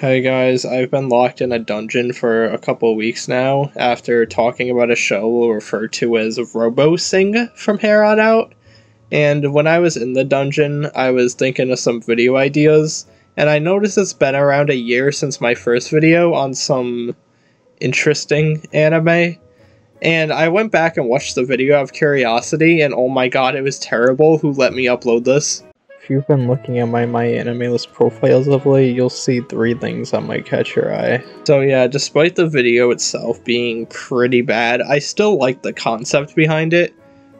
Hey guys, I've been locked in a dungeon for a couple weeks now after talking about a show we'll refer to as Robo-Sing from here on out. And when I was in the dungeon, I was thinking of some video ideas, and I noticed it's been around a year since my first video on some interesting anime. And I went back and watched the video out of curiosity, and oh my god, it was terrible. Who let me upload this? If you've been looking at my MyAnimeList profiles of late, you'll see 3 things that might catch your eye. So yeah, despite the video itself being pretty bad, I still like the concept behind it.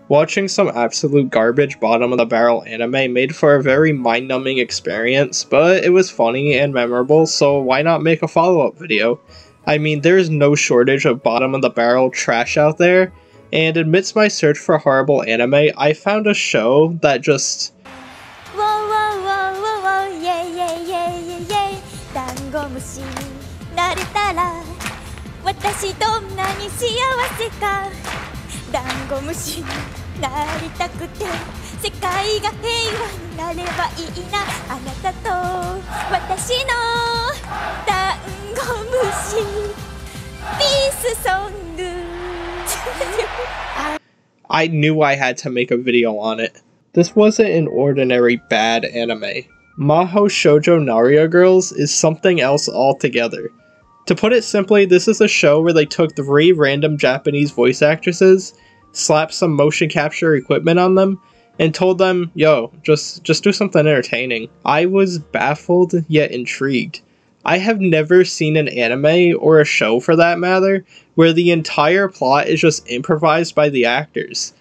Watching some absolute garbage bottom-of-the-barrel anime made for a very mind-numbing experience, but it was funny and memorable, so why not make a follow-up video? I mean, there's no shortage of bottom-of-the-barrel trash out there, and amidst my search for horrible anime, I found a show that just... I knew I had to make a video on it. This wasn't an ordinary bad anime. Mahou Shoujo Naria Girls is something else altogether. To put it simply, this is a show where they took 3 random Japanese voice actresses, slapped some motion capture equipment on them, and told them, yo, just do something entertaining. I was baffled yet intrigued. I have never seen an anime, or a show for that matter, where the entire plot is just improvised by the actors.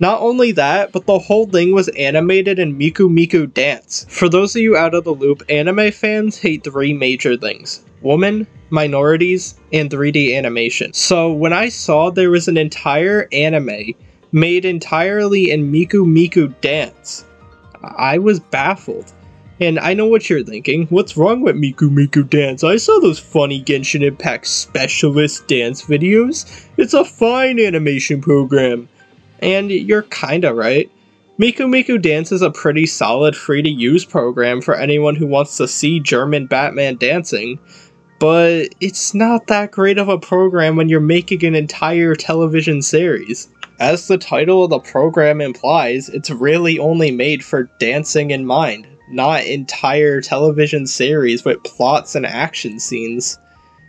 Not only that, but the whole thing was animated in Miku Miku dance. For those of you out of the loop, anime fans hate 3 major things: women, minorities, and 3D animation. So when I saw there was an entire anime made entirely in Miku Miku dance, I was baffled. And I know what you're thinking, what's wrong with Miku Miku dance? I saw those funny Genshin Impact specialist dance videos. It's a fine animation program. And you're kinda right. Miku Miku Dance is a pretty solid free-to-use program for anyone who wants to see German Batman dancing, but it's not that great of a program when you're making an entire television series. As the title of the program implies, it's really only made for dancing in mind, not entire television series with plots and action scenes.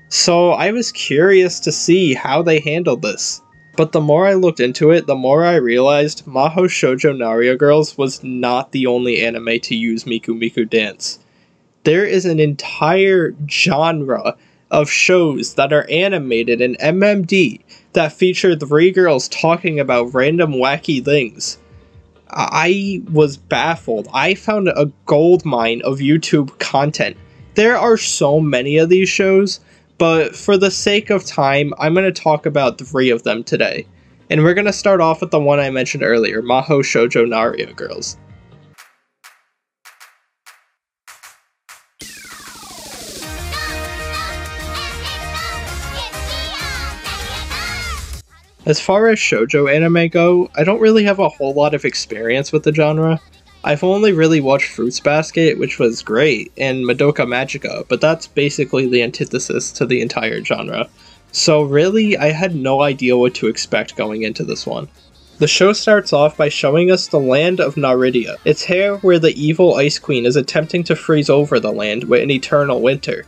So I was curious to see how they handled this. But the more I looked into it, the more I realized Mahou Shoujo Naria Girls was not the only anime to use Miku Miku Dance. There is an entire genre of shows that are animated in MMD that feature 3 girls talking about random wacky things. I was baffled. I found a goldmine of YouTube content. There are so many of these shows, but for the sake of time, I'm going to talk about 3 of them today. And we're going to start off with the one I mentioned earlier, Mahou Shoujo Naria Girls. As far as shoujo anime go, I don't really have a whole lot of experience with the genre. I've only really watched Fruits Basket, which was great, and Madoka Magica, but that's basically the antithesis to the entire genre. So really, I had no idea what to expect going into this one. The show starts off by showing us the land of Naridia. It's here where the evil Ice Queen is attempting to freeze over the land with an eternal winter.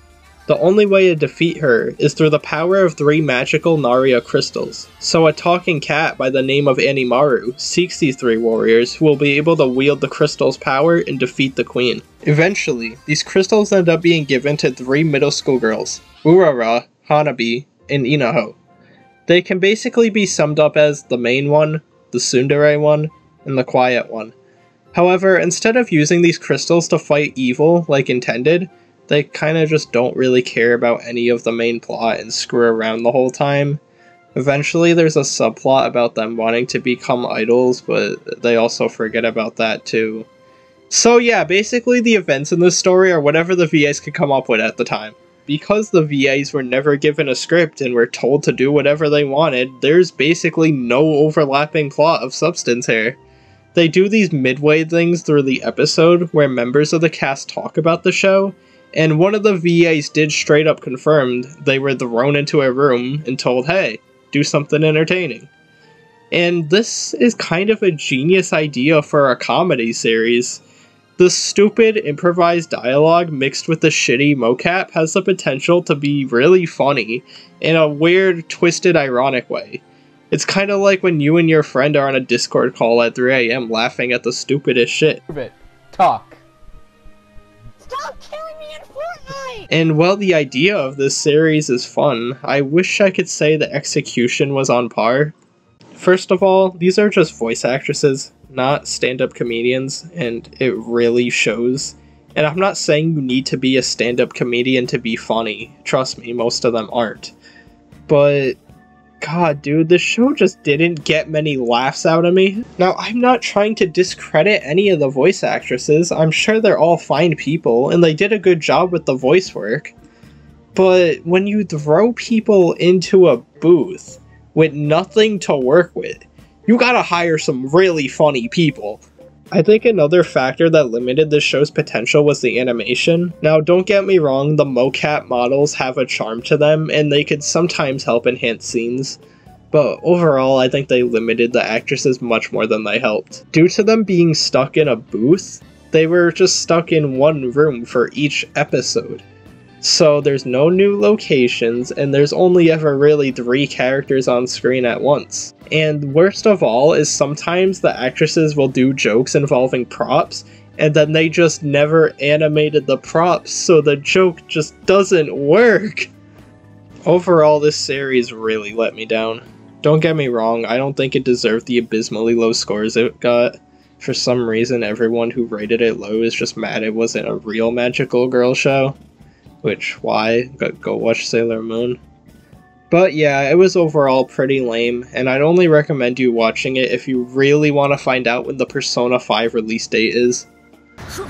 The only way to defeat her is through the power of 3 magical Naria crystals. So a talking cat by the name of Animaru seeks these 3 warriors who will be able to wield the crystal's power and defeat the queen. Eventually, these crystals end up being given to 3 middle school girls, Urara, Hanabi, and Inaho. They can basically be summed up as the main one, the tsundere one, and the quiet one. However, instead of using these crystals to fight evil like intended, they kinda just don't really care about any of the main plot and screw around the whole time. Eventually there's a subplot about them wanting to become idols, but they also forget about that too. So yeah, basically the events in this story are whatever the VAs could come up with at the time. Because the VAs were never given a script and were told to do whatever they wanted, there's basically no overlapping plot of substance here. They do these midway things through the episode where members of the cast talk about the show, And one of the VAs did straight up confirm they were thrown into a room and told, hey, do something entertaining. And this is kind of a genius idea for a comedy series. The stupid improvised dialogue mixed with the shitty mocap has the potential to be really funny in a weird, twisted, ironic way. It's kind of like when you and your friend are on a Discord call at 3 AM laughing at the stupidest shit. Talk. Stop killing me in Fortnite! And while the idea of this series is fun, I wish I could say the execution was on par. First of all, these are just voice actresses, not stand-up comedians, and it really shows. And I'm not saying you need to be a stand-up comedian to be funny. Trust me, most of them aren't. But God, dude, this show just didn't get many laughs out of me. Now, I'm not trying to discredit any of the voice actresses. I'm sure they're all fine people, and they did a good job with the voice work. But when you throw people into a booth with nothing to work with, you gotta hire some really funny people. I think another factor that limited this show's potential was the animation. Now, don't get me wrong, the mocap models have a charm to them, and they could sometimes help enhance scenes. But overall, I think they limited the actresses much more than they helped. Due to them being stuck in a booth, they were just stuck in one room for each episode. So there's no new locations, and there's only ever really 3 characters on screen at once. And worst of all is sometimes the actresses will do jokes involving props, and then they just never animated the props, so the joke just doesn't work. Overall, this series really let me down. Don't get me wrong, I don't think it deserved the abysmally low scores it got. For some reason, everyone who rated it low is just mad it wasn't a real magical girl show. Which, why? Go watch Sailor Moon. But yeah, it was overall pretty lame, and I'd only recommend you watching it if you really want to find out when the Persona 5 release date is. After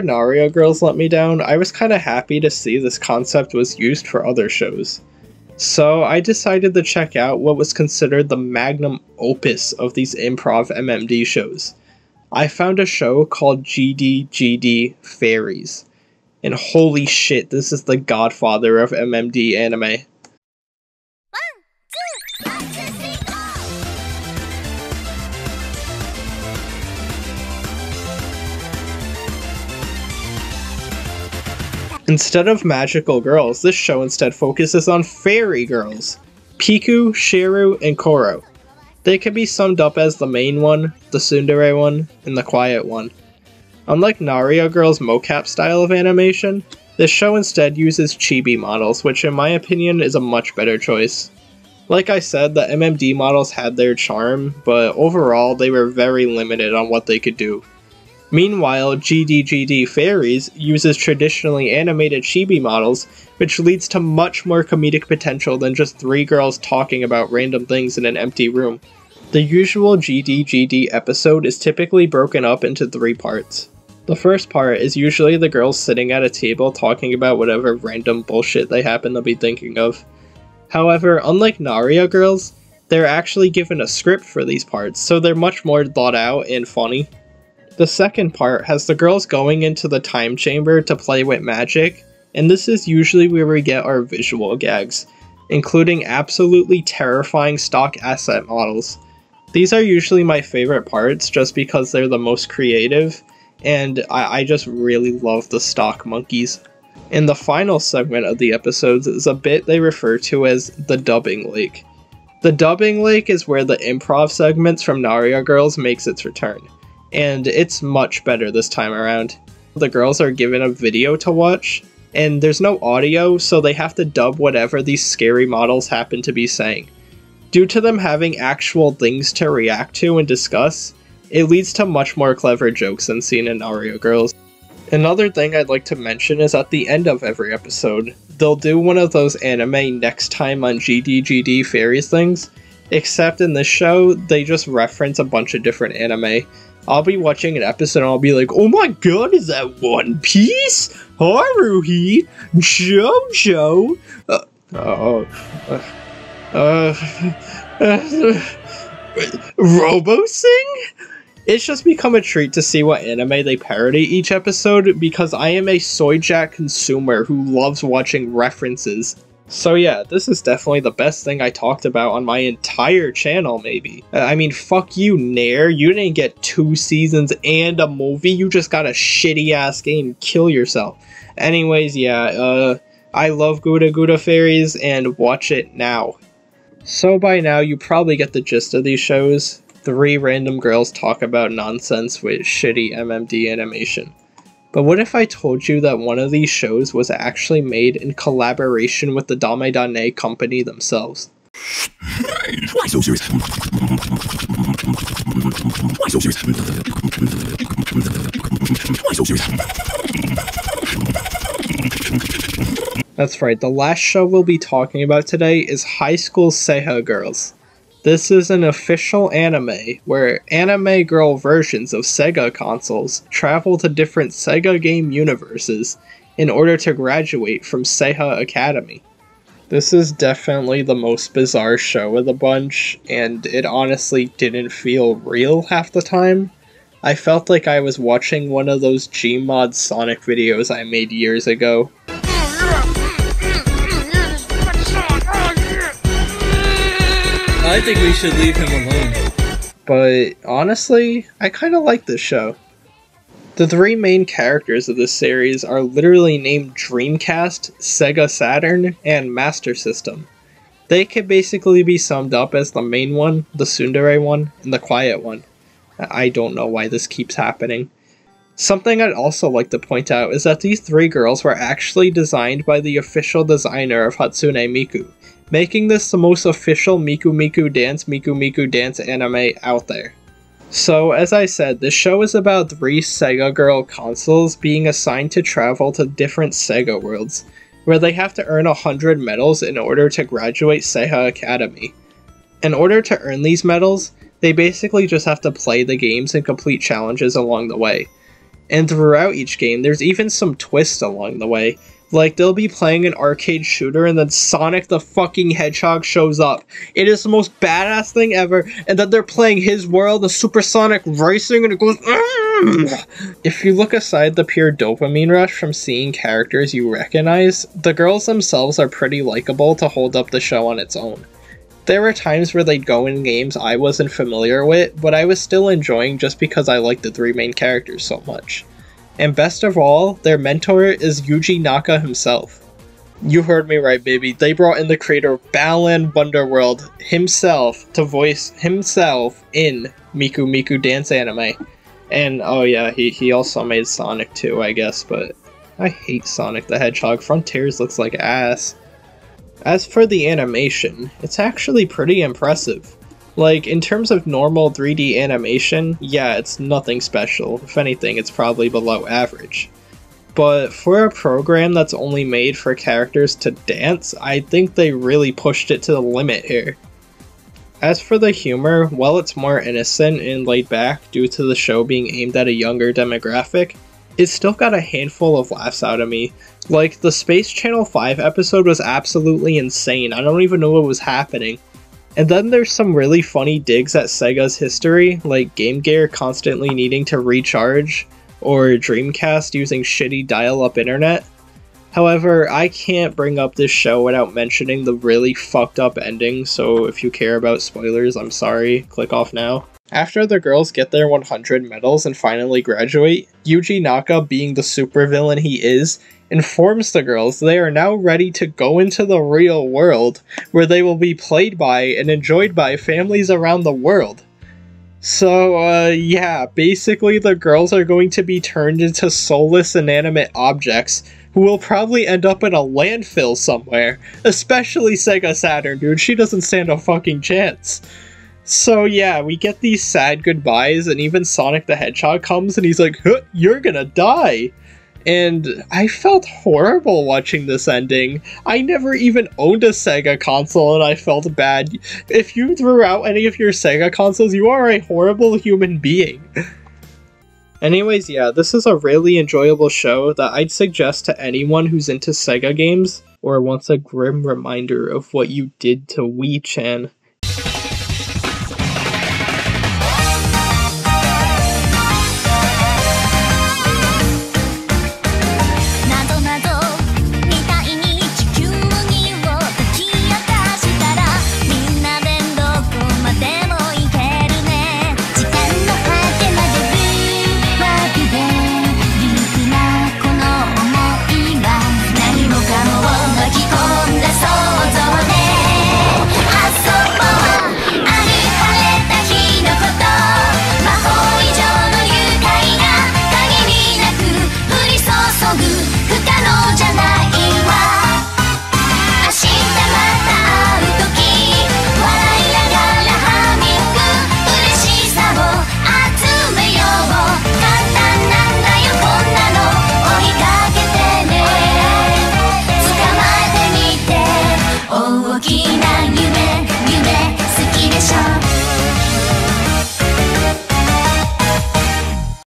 Naruto Girls let me down, I was kinda happy to see this concept was used for other shows. So I decided to check out what was considered the magnum opus of these improv MMD shows. I found a show called GDGD Fairies. And holy shit, this is the godfather of MMD anime. Instead of magical girls, this show instead focuses on fairy girls. Piku, Shiru, and Koro. They can be summed up as the main one, the tsundere one, and the quiet one. Unlike Naruto Girls' mocap style of animation, this show instead uses chibi models, which in my opinion is a much better choice. Like I said, the MMD models had their charm, but overall they were very limited on what they could do. Meanwhile, GDGD Fairies uses traditionally animated chibi models, which leads to much more comedic potential than just 3 girls talking about random things in an empty room. The usual GDGD episode is typically broken up into 3 parts. The first part is usually the girls sitting at a table talking about whatever random bullshit they happen to be thinking of. However, unlike Naruto Girls, they're actually given a script for these parts, so they're much more thought out and funny. The second part has the girls going into the time chamber to play with magic, and this is usually where we get our visual gags, including absolutely terrifying stock asset models. These are usually my favorite parts just because they're the most creative, and I just really love the stock monkeys. And the final segment of the episodes is a bit they refer to as the dubbing lake. The dubbing lake is where the improv segments from Naruto Girls makes its return. And it's much better this time around. The girls are given a video to watch, and there's no audio, so they have to dub whatever these scary models happen to be saying. Due to them having actual things to react to and discuss, it leads to much more clever jokes than seen in Naruto Girls. Another thing I'd like to mention is at the end of every episode, they'll do one of those anime next time on GDGD Fairies things, except in this show, they just reference a bunch of different anime. I'll be watching an episode and I'll be like, oh my god, is that One Piece? Haruhi? JoJo? Robo-Sing? It's just become a treat to see what anime they parody each episode, because I am a soy jack consumer who loves watching references. So yeah, this is definitely the best thing I talked about on my entire channel, maybe. I mean, fuck you, Nair. You didn't get 2 seasons and a movie, you just got a shitty-ass game. Kill yourself. Anyways, yeah, I love Guda Fairies, and watch it now. So by now, you probably get the gist of these shows. 3 random girls talk about nonsense with shitty MMD animation. But what if I told you that one of these shows was actually made in collaboration with the Dame company themselves? Why so serious? Why so serious? Why so serious? That's right, the last show we'll be talking about today is High School Seiha Girls. This is an official anime where anime girl versions of Sega consoles travel to different Sega game universes in order to graduate from Seiha Academy. This is definitely the most bizarre show of the bunch, and it honestly didn't feel real half the time. I felt like I was watching one of those Gmod Sonic videos I made years ago. I think we should leave him alone. But honestly, I kinda like this show. The 3 main characters of this series are literally named Dreamcast, Sega Saturn, and Master System. They could basically be summed up as the main one, the tsundere one, and the quiet one. I don't know why this keeps happening. Something I'd also like to point out is that these 3 girls were actually designed by the official designer of Hatsune Miku, making this the most official Miku Miku Dance anime out there. So, as I said, this show is about 3 Sega Girl consoles being assigned to travel to different Sega worlds, where they have to earn 100 medals in order to graduate Seiha Academy. In order to earn these medals, they basically just have to play the games and complete challenges along the way. And throughout each game, there's even some twists along the way. Like, they'll be playing an arcade shooter and then Sonic the fucking Hedgehog shows up. It is the most badass thing ever, and then they're playing his world, the Supersonic Racing, and it goes If you look aside the pure dopamine rush from seeing characters you recognize, the girls themselves are pretty likable to hold up the show on its own. There were times where they'd go in games I wasn't familiar with, but I was still enjoying just because I liked the 3 main characters so much. And best of all, their mentor is Yuji Naka himself. You heard me right, baby. They brought in the creator of Balan Wonderworld himself to voice himself in Miku Dance anime. And oh yeah, he also made Sonic too, I guess, but I hate Sonic the Hedgehog. Frontiers looks like ass. As for the animation, it's actually pretty impressive. Like, in terms of normal 3D animation, yeah, it's nothing special. If anything, it's probably below average. But for a program that's only made for characters to dance, I think they really pushed it to the limit here. As for the humor, while it's more innocent and laid back due to the show being aimed at a younger demographic, it still got a handful of laughs out of me. Like, the Space Channel 5 episode was absolutely insane. I don't even know what was happening. And then there's some really funny digs at Sega's history, like Game Gear constantly needing to recharge, or Dreamcast using shitty dial-up internet. However, I can't bring up this show without mentioning the really fucked up ending, so if you care about spoilers, I'm sorry, click off now. After the girls get their 100 medals and finally graduate, Yuji Naka, being the supervillain he is, informs the girls they are now ready to go into the real world, where they will be played by and enjoyed by families around the world. So, yeah, basically the girls are going to be turned into soulless inanimate objects who will probably end up in a landfill somewhere. Especially Sega Saturn, dude, she doesn't stand a fucking chance. So yeah, we get these sad goodbyes, and even Sonic the Hedgehog comes and he's like, huh, you're gonna die! And I felt horrible watching this ending. I never even owned a Sega console and I felt bad. If you threw out any of your Sega consoles, you are a horrible human being. Anyways, yeah, this is a really enjoyable show that I'd suggest to anyone who's into Sega games or wants a grim reminder of what you did to Wii-chan